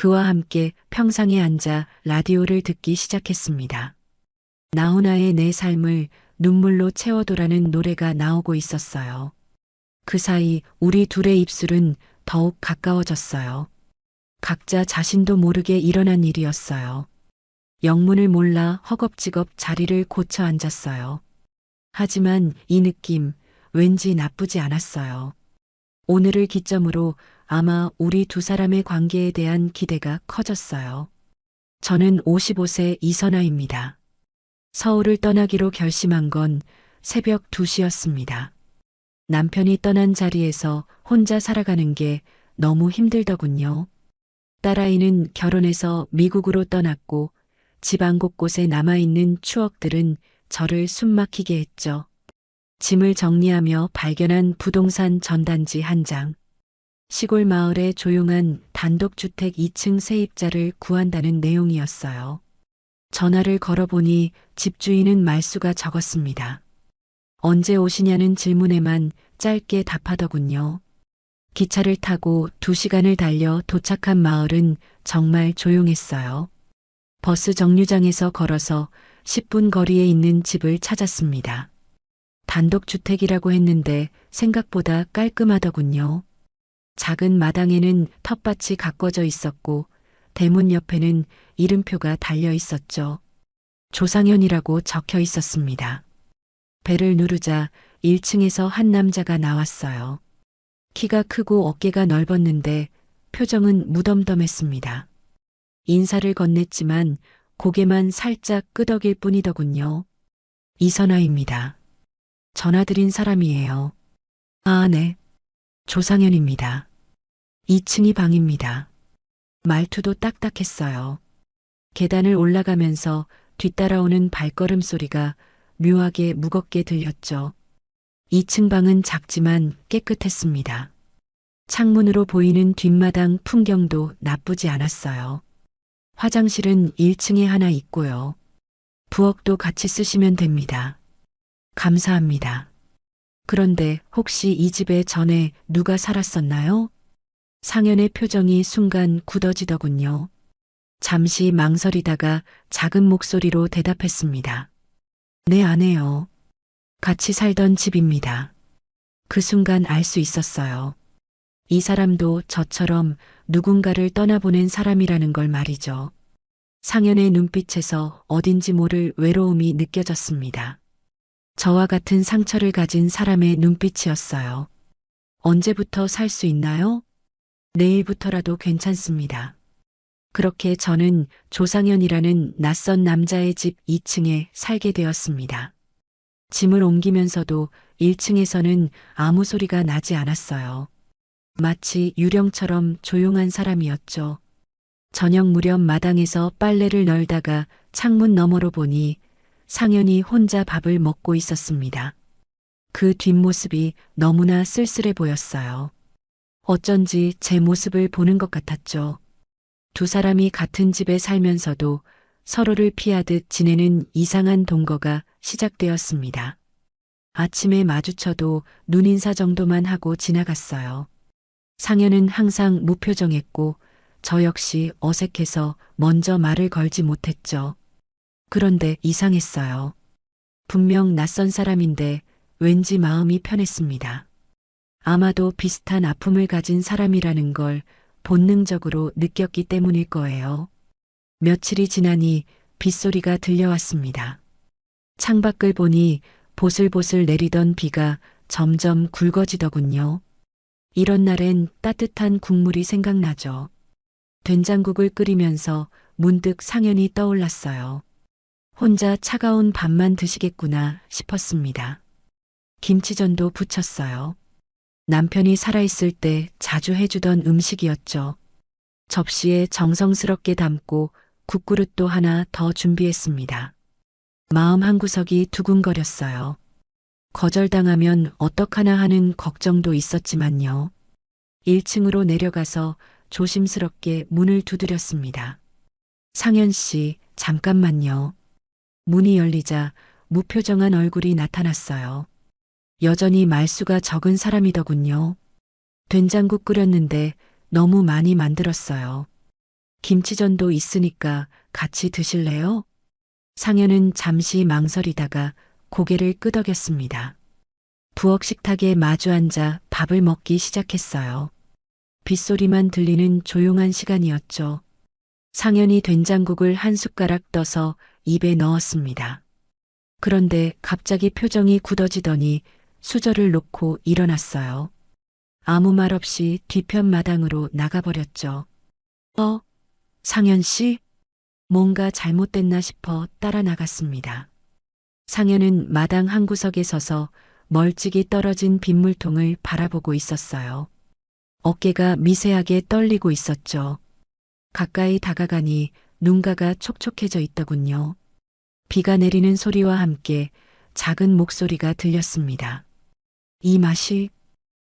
그와 함께 평상에 앉아 라디오를 듣기 시작했습니다. 나훈아의 내 삶을 눈물로 채워도라는 노래가 나오고 있었어요. 그 사이 우리 둘의 입술은 더욱 가까워졌어요. 각자 자신도 모르게 일어난 일이었어요. 영문을 몰라 허겁지겁 자리를 고쳐 앉았어요. 하지만 이 느낌 왠지 나쁘지 않았어요. 오늘을 기점으로 아마 우리 두 사람의 관계에 대한 기대가 커졌어요. 저는 55세 이선아입니다. 서울을 떠나기로 결심한 건 새벽 2시였습니다. 남편이 떠난 자리에서 혼자 살아가는 게 너무 힘들더군요. 딸아이는 결혼해서 미국으로 떠났고 집안 곳곳에 남아있는 추억들은 저를 숨막히게 했죠. 짐을 정리하며 발견한 부동산 전단지 한 장. 시골 마을의 조용한 단독주택 2층 세입자를 구한다는 내용이었어요. 전화를 걸어보니 집주인은 말수가 적었습니다. 언제 오시냐는 질문에만 짧게 답하더군요. 기차를 타고 2시간을 달려 도착한 마을은 정말 조용했어요. 버스 정류장에서 걸어서 10분 거리에 있는 집을 찾았습니다. 단독주택이라고 했는데 생각보다 깔끔하더군요. 작은 마당에는 텃밭이 가꿔져 있었고 대문 옆에는 이름표가 달려 있었죠. 조상현이라고 적혀 있었습니다. 배를 누르자 1층에서 한 남자가 나왔어요. 키가 크고 어깨가 넓었는데 표정은 무덤덤했습니다. 인사를 건넸지만 고개만 살짝 끄덕일 뿐이더군요. 이선아입니다. 전화드린 사람이에요. 아, 네. 조상현입니다. 2층이 방입니다. 말투도 딱딱했어요. 계단을 올라가면서 뒤따라오는 발걸음 소리가 묘하게 무겁게 들렸죠. 2층 방은 작지만 깨끗했습니다. 창문으로 보이는 뒷마당 풍경도 나쁘지 않았어요. 화장실은 1층에 하나 있고요. 부엌도 같이 쓰시면 됩니다. 감사합니다. 그런데 혹시 이 집에 전에 누가 살았었나요? 상현의 표정이 순간 굳어지더군요. 잠시 망설이다가 작은 목소리로 대답했습니다. 네, 아내요. 같이 살던 집입니다. 그 순간 알 수 있었어요. 이 사람도 저처럼 누군가를 떠나보낸 사람이라는 걸 말이죠. 상현의 눈빛에서 어딘지 모를 외로움이 느껴졌습니다. 저와 같은 상처를 가진 사람의 눈빛이었어요. 언제부터 살 수 있나요? 내일부터라도 괜찮습니다. 그렇게 저는 조상현이라는 낯선 남자의 집 2층에 살게 되었습니다. 짐을 옮기면서도 1층에서는 아무 소리가 나지 않았어요. 마치 유령처럼 조용한 사람이었죠. 저녁 무렵 마당에서 빨래를 널다가 창문 너머로 보니 상현이 혼자 밥을 먹고 있었습니다. 그 뒷모습이 너무나 쓸쓸해 보였어요. 어쩐지 제 모습을 보는 것 같았죠. 두 사람이 같은 집에 살면서도 서로를 피하듯 지내는 이상한 동거가 시작되었습니다. 아침에 마주쳐도 눈인사 정도만 하고 지나갔어요. 상현은 항상 무표정했고 저 역시 어색해서 먼저 말을 걸지 못했죠. 그런데 이상했어요. 분명 낯선 사람인데 왠지 마음이 편했습니다. 아마도 비슷한 아픔을 가진 사람이라는 걸 본능적으로 느꼈기 때문일 거예요. 며칠이 지나니 빗소리가 들려왔습니다. 창밖을 보니 보슬보슬 내리던 비가 점점 굵어지더군요. 이런 날엔 따뜻한 국물이 생각나죠. 된장국을 끓이면서 문득 상현이 떠올랐어요. 혼자 차가운 밥만 드시겠구나 싶었습니다. 김치전도 부쳤어요. 남편이 살아있을 때 자주 해주던 음식이었죠. 접시에 정성스럽게 담고 국그릇도 하나 더 준비했습니다. 마음 한구석이 두근거렸어요. 거절당하면 어떡하나 하는 걱정도 있었지만요. 1층으로 내려가서 조심스럽게 문을 두드렸습니다. 상현 씨, 잠깐만요. 문이 열리자 무표정한 얼굴이 나타났어요. 여전히 말수가 적은 사람이더군요. 된장국 끓였는데 너무 많이 만들었어요. 김치전도 있으니까 같이 드실래요? 상현은 잠시 망설이다가 고개를 끄덕였습니다. 부엌 식탁에 마주 앉아 밥을 먹기 시작했어요. 빗소리만 들리는 조용한 시간이었죠. 상현이 된장국을 한 숟가락 떠서 입에 넣었습니다. 그런데 갑자기 표정이 굳어지더니 수저를 놓고 일어났어요. 아무 말 없이 뒤편 마당으로 나가버렸죠. 상현 씨? 뭔가 잘못됐나 싶어 따라 나갔습니다. 상현은 마당 한 구석에 서서 멀찍이 떨어진 빗물통을 바라보고 있었어요. 어깨가 미세하게 떨리고 있었죠. 가까이 다가가니 눈가가 촉촉해져 있더군요. 비가 내리는 소리와 함께 작은 목소리가 들렸습니다. 이 맛이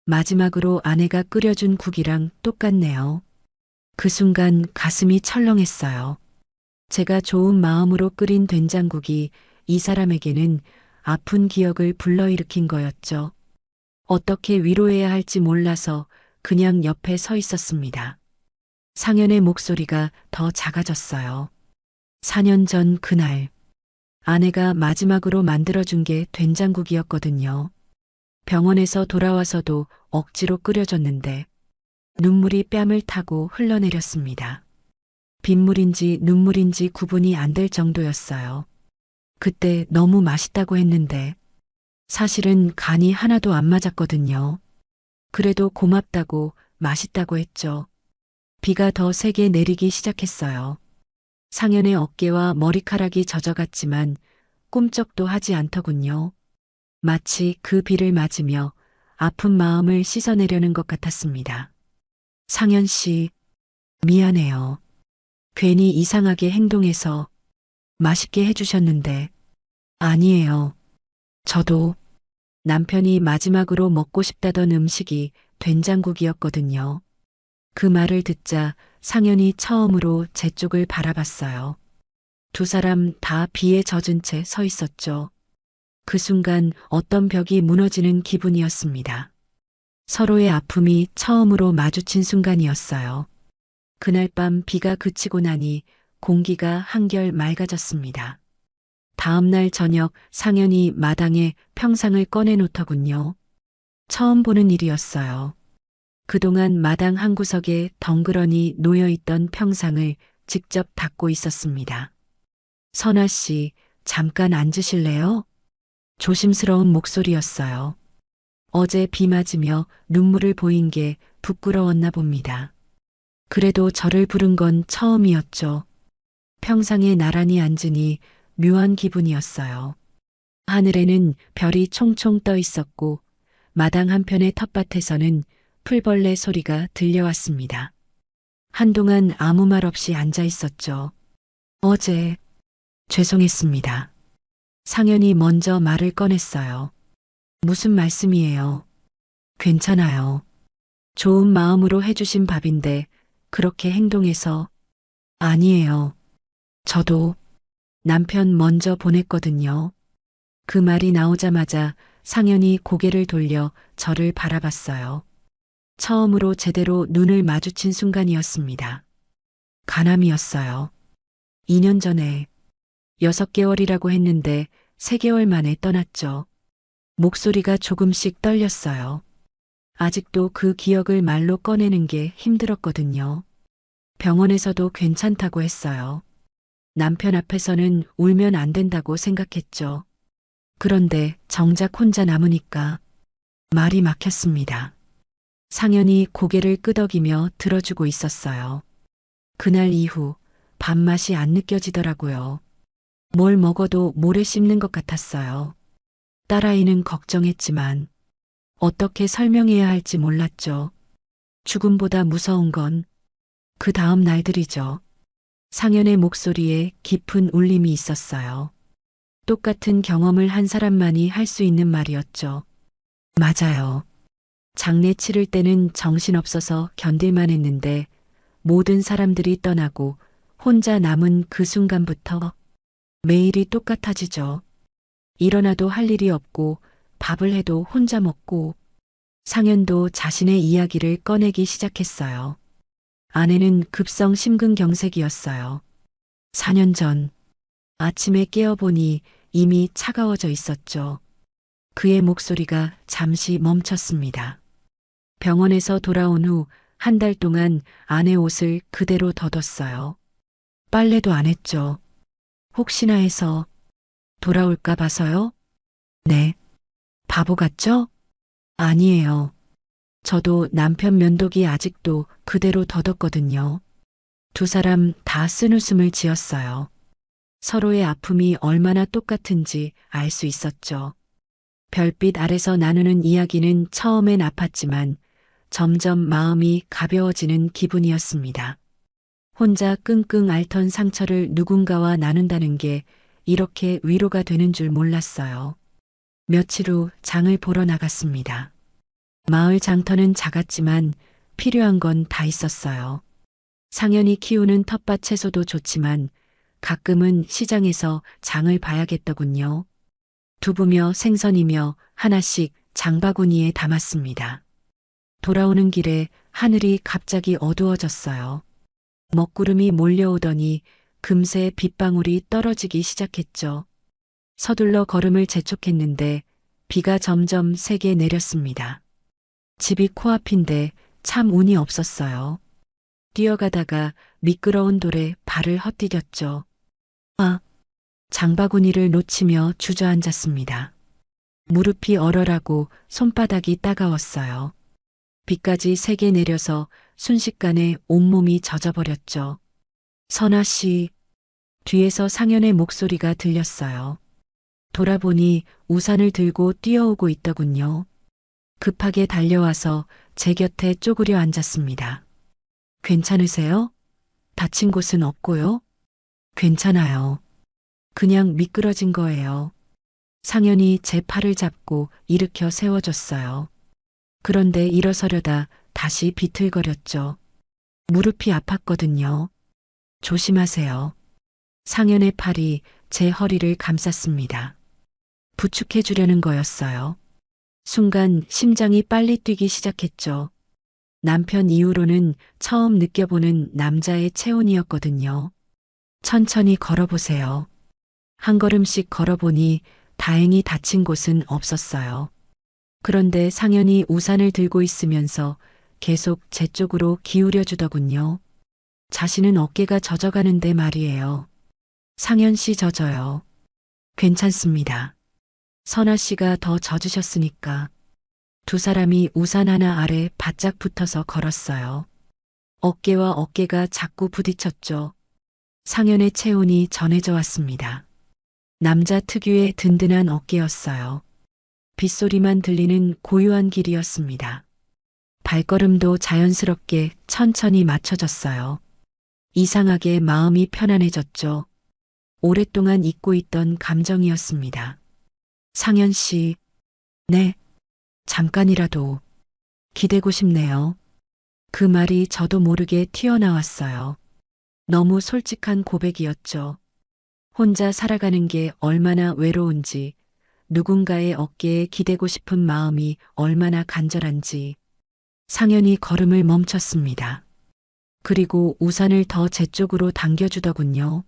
마지막으로 아내가 끓여준 국이랑 똑같네요. 그 순간 가슴이 철렁했어요. 제가 좋은 마음으로 끓인 된장국이 이 사람에게는 아픈 기억을 불러일으킨 거였죠. 어떻게 위로해야 할지 몰라서 그냥 옆에 서 있었습니다. 상현의 목소리가 더 작아졌어요. 4년 전 그날, 아내가 마지막으로 만들어준 게 된장국이었거든요. 병원에서 돌아와서도 억지로 끓여줬는데 눈물이 뺨을 타고 흘러내렸습니다. 빗물인지 눈물인지 구분이 안 될 정도였어요. 그때 너무 맛있다고 했는데 사실은 간이 하나도 안 맞았거든요. 그래도 고맙다고 맛있다고 했죠. 비가 더 세게 내리기 시작했어요. 상현의 어깨와 머리카락이 젖어갔지만 꿈쩍도 하지 않더군요. 마치 그 비를 맞으며 아픈 마음을 씻어내려는 것 같았습니다. 상현 씨, 미안해요. 괜히 이상하게 행동해서 맛있게 해주셨는데. 아니에요. 저도 남편이 마지막으로 먹고 싶다던 음식이 된장국이었거든요. 그 말을 듣자 상현이 처음으로 제 쪽을 바라봤어요. 두 사람 다 비에 젖은 채 서 있었죠. 그 순간 어떤 벽이 무너지는 기분이었습니다. 서로의 아픔이 처음으로 마주친 순간이었어요. 그날 밤 비가 그치고 나니 공기가 한결 맑아졌습니다. 다음 날 저녁 상현이 마당에 평상을 꺼내놓더군요. 처음 보는 일이었어요. 그동안 마당 한 구석에 덩그러니 놓여있던 평상을 직접 닦고 있었습니다. 선아 씨, 잠깐 앉으실래요? 조심스러운 목소리였어요. 어제 비 맞으며 눈물을 보인 게 부끄러웠나 봅니다. 그래도 저를 부른 건 처음이었죠. 평상에 나란히 앉으니 묘한 기분이었어요. 하늘에는 별이 총총 떠 있었고 마당 한편의 텃밭에서는 풀벌레 소리가 들려왔습니다. 한동안 아무 말 없이 앉아 있었죠. 어제 죄송했습니다. 상현이 먼저 말을 꺼냈어요. 무슨 말씀이에요? 괜찮아요. 좋은 마음으로 해주신 밥인데 그렇게 행동해서. 아니에요. 저도 남편 먼저 보냈거든요. 그 말이 나오자마자 상현이 고개를 돌려 저를 바라봤어요. 처음으로 제대로 눈을 마주친 순간이었습니다. 간암이었어요. 2년 전에 6개월이라고 했는데 3개월 만에 떠났죠. 목소리가 조금씩 떨렸어요. 아직도 그 기억을 말로 꺼내는 게 힘들었거든요. 병원에서도 괜찮다고 했어요. 남편 앞에서는 울면 안 된다고 생각했죠. 그런데 정작 혼자 남으니까 말이 막혔습니다. 상현이 고개를 끄덕이며 들어주고 있었어요. 그날 이후 밥맛이 안 느껴지더라고요. 뭘 먹어도 모래 씹는 것 같았어요. 딸아이는 걱정했지만 어떻게 설명해야 할지 몰랐죠. 죽음보다 무서운 건 그 다음 날들이죠. 상현의 목소리에 깊은 울림이 있었어요. 똑같은 경험을 한 사람만이 할 수 있는 말이었죠. 맞아요. 장례 치를 때는 정신없어서 견딜만 했는데 모든 사람들이 떠나고 혼자 남은 그 순간부터 매일이 똑같아지죠. 일어나도 할 일이 없고 밥을 해도 혼자 먹고. 상현도 자신의 이야기를 꺼내기 시작했어요. 아내는 급성 심근경색이었어요. 4년 전 아침에 깨어보니 이미 차가워져 있었죠. 그의 목소리가 잠시 멈췄습니다. 병원에서 돌아온 후 한 달 동안 아내 옷을 그대로 덧었어요. 빨래도 안 했죠. 혹시나 해서 돌아올까 봐서요? 네. 바보 같죠? 아니에요. 저도 남편 면도기 아직도 그대로 덧었거든요. 두 사람 다 쓴웃음을 지었어요. 서로의 아픔이 얼마나 똑같은지 알 수 있었죠. 별빛 아래서 나누는 이야기는 처음엔 아팠지만 점점 마음이 가벼워지는 기분이었습니다. 혼자 끙끙 앓던 상처를 누군가와 나눈다는 게 이렇게 위로가 되는 줄 몰랐어요. 며칠 후 장을 보러 나갔습니다. 마을 장터는 작았지만 필요한 건 다 있었어요. 상현이 키우는 텃밭 채소도 좋지만 가끔은 시장에서 장을 봐야겠더군요. 두부며 생선이며 하나씩 장바구니에 담았습니다. 돌아오는 길에 하늘이 갑자기 어두워졌어요. 먹구름이 몰려오더니 금세 빗방울이 떨어지기 시작했죠. 서둘러 걸음을 재촉했는데 비가 점점 세게 내렸습니다. 집이 코앞인데 참 운이 없었어요. 뛰어가다가 미끄러운 돌에 발을 헛디뎠죠. 아, 장바구니를 놓치며 주저앉았습니다. 무릎이 얼얼하고 손바닥이 따가웠어요. 비까지 세게 내려서 순식간에 온몸이 젖어버렸죠. 선아 씨, 뒤에서 상현의 목소리가 들렸어요. 돌아보니 우산을 들고 뛰어오고 있더군요. 급하게 달려와서 제 곁에 쪼그려 앉았습니다. 괜찮으세요? 다친 곳은 없고요? 괜찮아요. 그냥 미끄러진 거예요. 상현이 제 팔을 잡고 일으켜 세워줬어요. 그런데 일어서려다 다시 비틀거렸죠. 무릎이 아팠거든요. 조심하세요. 상현의 팔이 제 허리를 감쌌습니다. 부축해 주려는 거였어요. 순간 심장이 빨리 뛰기 시작했죠. 남편 이후로는 처음 느껴보는 남자의 체온이었거든요. 천천히 걸어보세요. 한 걸음씩 걸어보니 다행히 다친 곳은 없었어요. 그런데 상현이 우산을 들고 있으면서 계속 제 쪽으로 기울여 주더군요. 자신은 어깨가 젖어가는데 말이에요. 상현 씨 젖어요. 괜찮습니다. 선아 씨가 더 젖으셨으니까. 두 사람이 우산 하나 아래 바짝 붙어서 걸었어요. 어깨와 어깨가 자꾸 부딪혔죠. 상현의 체온이 전해져 왔습니다. 남자 특유의 든든한 어깨였어요. 빗소리만 들리는 고요한 길이었습니다. 발걸음도 자연스럽게 천천히 맞춰졌어요. 이상하게 마음이 편안해졌죠. 오랫동안 잊고 있던 감정이었습니다. 상현 씨, 네, 잠깐이라도 기대고 싶네요. 그 말이 저도 모르게 튀어나왔어요. 너무 솔직한 고백이었죠. 혼자 살아가는 게 얼마나 외로운지, 누군가의 어깨에 기대고 싶은 마음이 얼마나 간절한지. 상현이 걸음을 멈췄습니다. 그리고 우산을 더 제 쪽으로 당겨주더군요.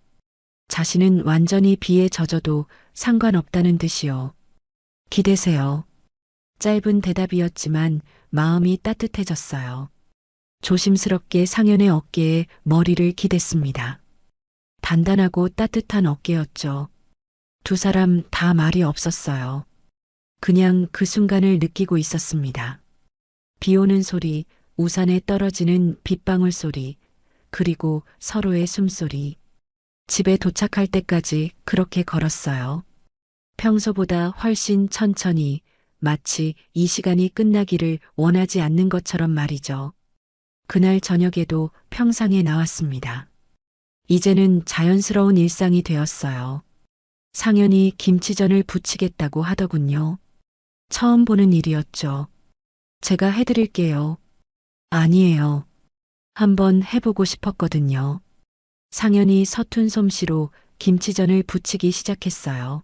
자신은 완전히 비에 젖어도 상관없다는 듯이요. 기대세요. 짧은 대답이었지만 마음이 따뜻해졌어요. 조심스럽게 상현의 어깨에 머리를 기댔습니다. 단단하고 따뜻한 어깨였죠. 두 사람 다 말이 없었어요. 그냥 그 순간을 느끼고 있었습니다. 비 오는 소리, 우산에 떨어지는 빗방울 소리, 그리고 서로의 숨소리. 집에 도착할 때까지 그렇게 걸었어요. 평소보다 훨씬 천천히, 마치 이 시간이 끝나기를 원하지 않는 것처럼 말이죠. 그날 저녁에도 평상에 나왔습니다. 이제는 자연스러운 일상이 되었어요. 상현이 김치전을 부치겠다고 하더군요. 처음 보는 일이었죠. 제가 해드릴게요. 아니에요. 한번 해보고 싶었거든요. 상현이 서툰 솜씨로 김치전을 부치기 시작했어요.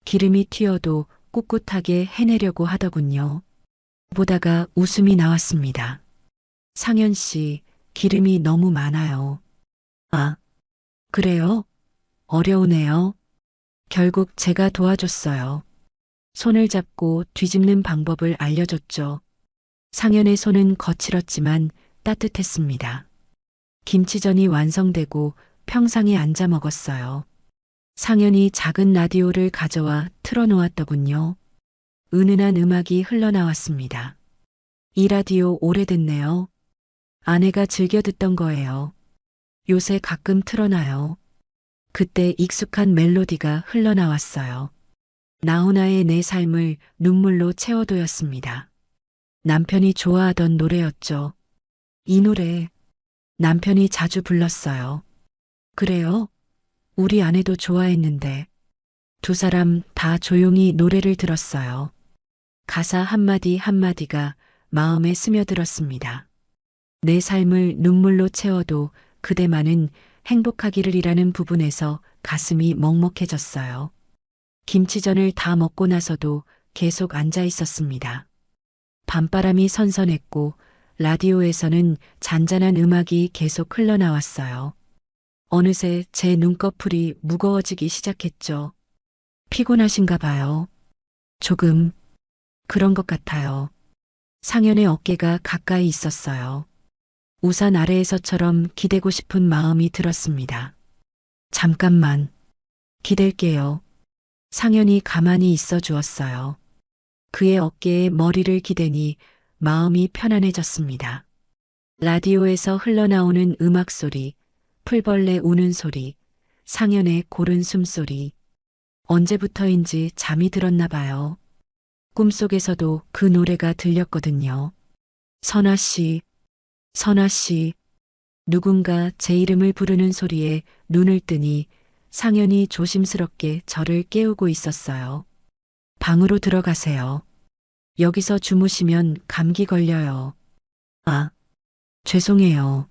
기름이 튀어도 꿋꿋하게 해내려고 하더군요. 보다가 웃음이 나왔습니다. 상현 씨, 기름이 너무 많아요. 아, 그래요? 어려우네요. 결국 제가 도와줬어요. 손을 잡고 뒤집는 방법을 알려줬죠. 상현의 손은 거칠었지만 따뜻했습니다. 김치전이 완성되고 평상에 앉아 먹었어요. 상현이 작은 라디오를 가져와 틀어놓았더군요. 은은한 음악이 흘러나왔습니다. 이 라디오 오래됐네요. 아내가 즐겨 듣던 거예요. 요새 가끔 틀어놔요. 그때 익숙한 멜로디가 흘러나왔어요. 나훈아의 내 삶을 눈물로 채워도였습니다. 남편이 좋아하던 노래였죠. 이 노래 남편이 자주 불렀어요. 그래요? 우리 아내도 좋아했는데 두 사람 다 조용히 노래를 들었어요. 가사 한마디 한마디가 마음에 스며들었습니다. 내 삶을 눈물로 채워도 그대만은 행복하기를이라는 부분에서 가슴이 먹먹해졌어요. 김치전을 다 먹고 나서도 계속 앉아 있었습니다. 밤바람이 선선했고 라디오에서는 잔잔한 음악이 계속 흘러나왔어요. 어느새 제 눈꺼풀이 무거워지기 시작했죠. 피곤하신가 봐요. 조금 그런 것 같아요. 상현의 어깨가 가까이 있었어요. 우산 아래에서처럼 기대고 싶은 마음이 들었습니다. 잠깐만 기댈게요. 상현이 가만히 있어 주었어요. 그의 어깨에 머리를 기대니 마음이 편안해졌습니다. 라디오에서 흘러나오는 음악 소리, 풀벌레 우는 소리, 상현의 고른 숨소리. 언제부터인지 잠이 들었나 봐요. 꿈속에서도 그 노래가 들렸거든요. 선아 씨, 선아 씨. 누군가 제 이름을 부르는 소리에 눈을 뜨니 상현이 조심스럽게 저를 깨우고 있었어요. 방으로 들어가세요. 여기서 주무시면 감기 걸려요. 아, 죄송해요.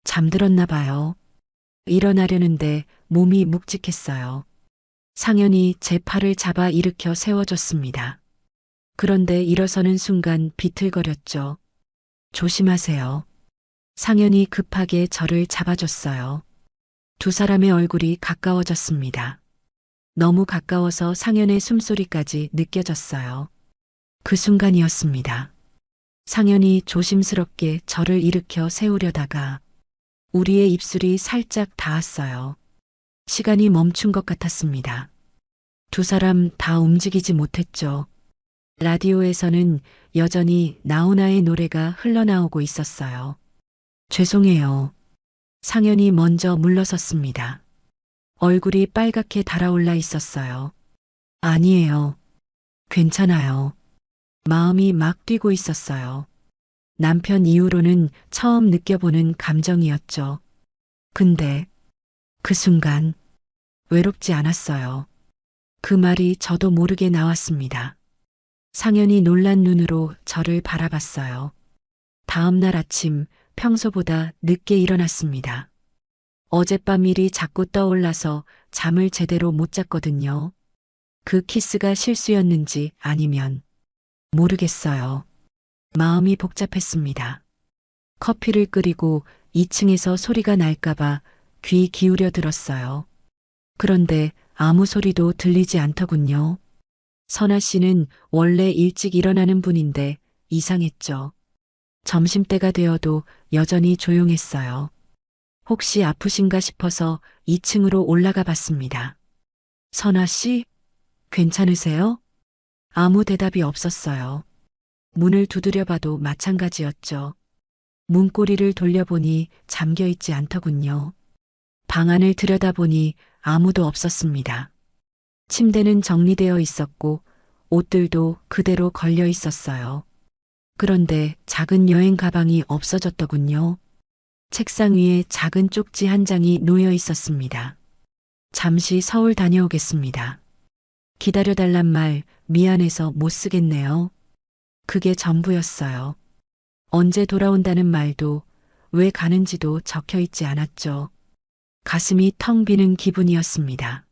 잠들었나 봐요. 일어나려는데 몸이 묵직했어요. 상현이 제 팔을 잡아 일으켜 세워줬습니다. 그런데 일어서는 순간 비틀거렸죠. 조심하세요. 상현이 급하게 저를 잡아줬어요. 두 사람의 얼굴이 가까워졌습니다. 너무 가까워서 상현의 숨소리까지 느껴졌어요. 그 순간이었습니다. 상현이 조심스럽게 저를 일으켜 세우려다가 우리의 입술이 살짝 닿았어요. 시간이 멈춘 것 같았습니다. 두 사람 다 움직이지 못했죠. 라디오에서는 여전히 나훈아의 노래가 흘러나오고 있었어요. 죄송해요. 상현이 먼저 물러섰습니다. 얼굴이 빨갛게 달아올라 있었어요. 아니에요. 괜찮아요. 마음이 막 뛰고 있었어요. 남편 이후로는 처음 느껴보는 감정이었죠. 근데 그 순간 외롭지 않았어요. 그 말이 저도 모르게 나왔습니다. 상현이 놀란 눈으로 저를 바라봤어요. 다음 날 아침 평소보다 늦게 일어났습니다. 어젯밤 일이 자꾸 떠올라서 잠을 제대로 못 잤거든요. 그 키스가 실수였는지 아니면 모르겠어요. 마음이 복잡했습니다. 커피를 끓이고 2층에서 소리가 날까봐 귀 기울여 들었어요. 그런데 아무 소리도 들리지 않더군요. 선아 씨는 원래 일찍 일어나는 분인데 이상했죠. 점심때가 되어도 여전히 조용했어요. 혹시 아프신가 싶어서 2층으로 올라가 봤습니다. 선아 씨, 괜찮으세요? 아무 대답이 없었어요. 문을 두드려 봐도 마찬가지였죠. 문고리를 돌려보니 잠겨 있지 않더군요. 방 안을 들여다보니 아무도 없었습니다. 침대는 정리되어 있었고 옷들도 그대로 걸려 있었어요. 그런데 작은 여행 가방이 없어졌더군요. 책상 위에 작은 쪽지 한 장이 놓여 있었습니다. 잠시 서울 다녀오겠습니다. 기다려달란 말 미안해서 못 쓰겠네요. 그게 전부였어요. 언제 돌아온다는 말도 왜 가는지도 적혀 있지 않았죠. 가슴이 텅 비는 기분이었습니다.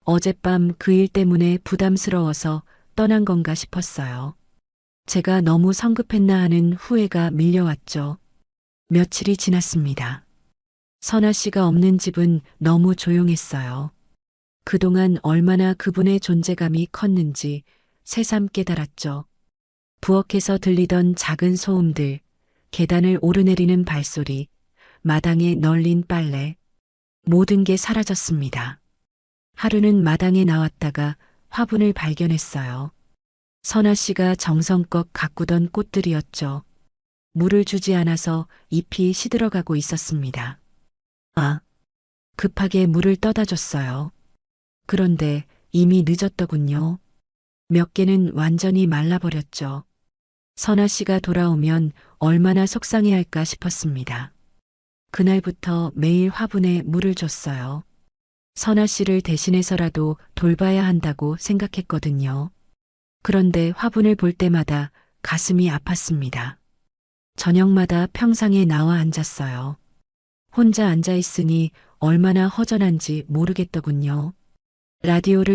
어젯밤 그 일 때문에 부담스러워서 떠난 건가 싶었어요. 제가 너무 성급했나 하는 후회가 밀려왔죠. 며칠이 지났습니다. 선아 씨가 없는 집은 너무 조용했어요. 그동안 얼마나 그분의 존재감이 컸는지 새삼 깨달았죠. 부엌에서 들리던 작은 소음들, 계단을 오르내리는 발소리, 마당에 널린 빨래, 모든 게 사라졌습니다. 하루는 마당에 나왔다가 화분을 발견했어요. 선아 씨가 정성껏 가꾸던 꽃들이었죠. 물을 주지 않아서 잎이 시들어가고 있었습니다. 아, 급하게 물을 떠다 줬어요. 그런데 이미 늦었더군요. 몇 개는 완전히 말라버렸죠. 선아 씨가 돌아오면 얼마나 속상해할까 싶었습니다. 그날부터 매일 화분에 물을 줬어요. 선아 씨를 대신해서라도 돌봐야 한다고 생각했거든요. 그런데 화분을 볼 때마다 가슴이 아팠습니다. 저녁마다 평상에 나와 앉았어요. 혼자 앉아 있으니 얼마나 허전한지 모르겠더군요. 라디오를